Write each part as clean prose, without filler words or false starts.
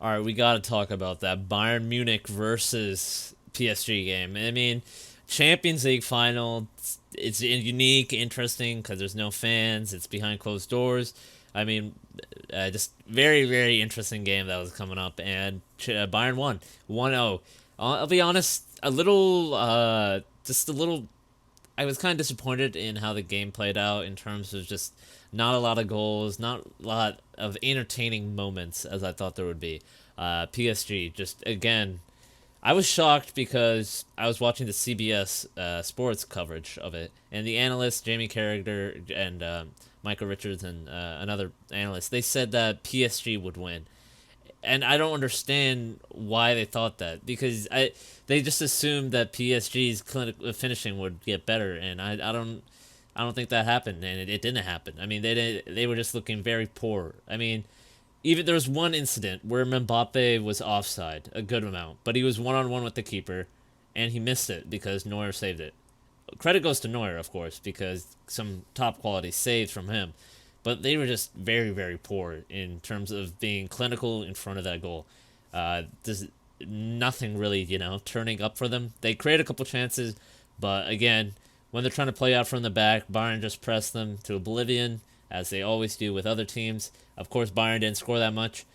All right, we got to talk about that Bayern Munich versus PSG game. I mean, Champions League final. It's unique, interesting because there's no fans. It's behind closed doors. I mean, just very, very interesting game that was coming up, and Bayern won 1-0. I'll be honest, just a little. I was kind of disappointed in how the game played out in terms of just not a lot of goals, not a lot of entertaining moments as I thought there would be. PSG just again, I was shocked because I was watching the CBS sports coverage of it, and the analysts Jamie Carragher and Michael Richards and another analyst they said that PSG would win, and I don't understand why they thought that because they just assumed that PSG's finishing would get better, and I don't think that happened, and it didn't happen. I mean, they were just looking very poor. I mean, even there was one incident where Mbappe was offside a good amount, but he was 1-on-1 with the keeper, and he missed it because Neuer saved it. Credit goes to Neuer, of course, because some top quality saves from him, but they were just very, very poor in terms of being clinical in front of that goal. There's nothing really, turning up for them. They create a couple chances, but again, when they're trying to play out from the back, Bayern just press them to oblivion, as they always do with other teams. Of course, Bayern didn't score that much.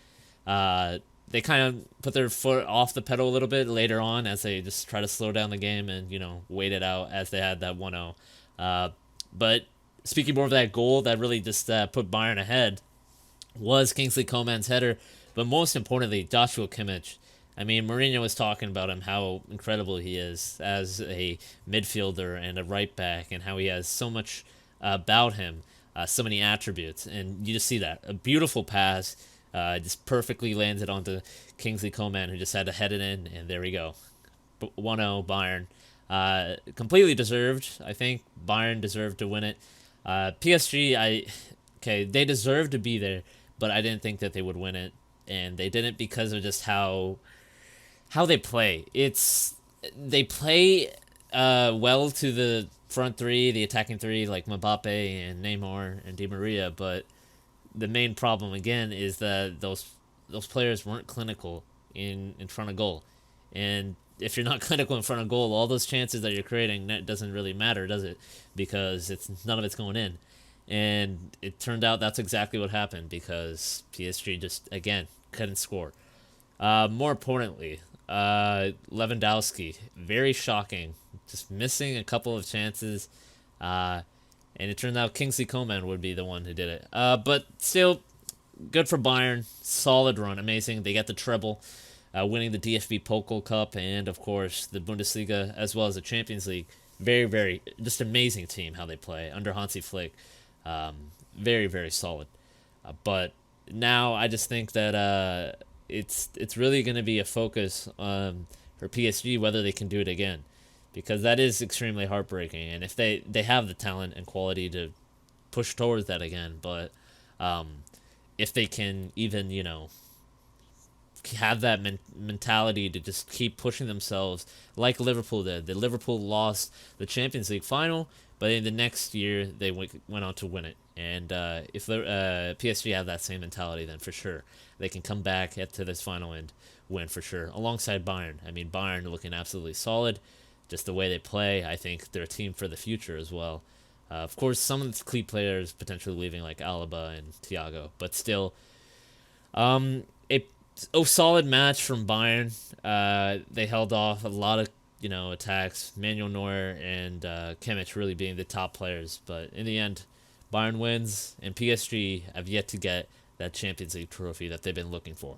They kind of put their foot off the pedal a little bit later on as they just try to slow down the game and, wait it out as they had that 1-0. But speaking more of that goal that really just put Bayern ahead was Kingsley Coman's header, but most importantly, Joshua Kimmich. I mean, Mourinho was talking about him, how incredible he is as a midfielder and a right back, and how he has so much about him, so many attributes, and you just see that. A beautiful pass, just perfectly lands it onto Kingsley Coman, who just had to head it in, and there we go. 1-0 Bayern. Completely deserved. I think Bayern deserved to win it. PSG, they deserved to be there, but I didn't think that they would win it, and they didn't because of just how they play. They play well to the front three, the attacking three, like Mbappe and Neymar and Di Maria, but the main problem again is that those players weren't clinical in front of goal, and if you're not clinical in front of goal, all those chances that you're creating, that doesn't really matter, does it? Because none of it's going in. And it turned out that's exactly what happened because PSG just again couldn't score. More importantly, Lewandowski, very shocking, just missing a couple of chances, and it turned out Kingsley Coman would be the one who did it. But still, good for Bayern, solid run, amazing. They got the treble, winning the DFB Cup and of course the Bundesliga as well as the Champions League. Very, very, just amazing team how they play under Hansi Flick. Very, very solid. But now I just think that it's really going to be a focus for PSG whether they can do it again, because that is extremely heartbreaking. And if they have the talent and quality to push towards that again, but if they can even have that mentality to just keep pushing themselves like Liverpool did. The Liverpool lost the Champions League final, but in the next year they went on to win it. And if PSG have that same mentality, then for sure they can come back to this final and win for sure. Alongside Bayern, I mean Bayern looking absolutely solid, just the way they play. I think they're a team for the future as well. Of course, some of the key players potentially leaving like Alaba and Thiago, but still, a solid match from Bayern. They held off a lot of attacks. Manuel Neuer and Kimmich really being the top players, but in the end, Bayern wins, and PSG have yet to get that Champions League trophy that they've been looking for.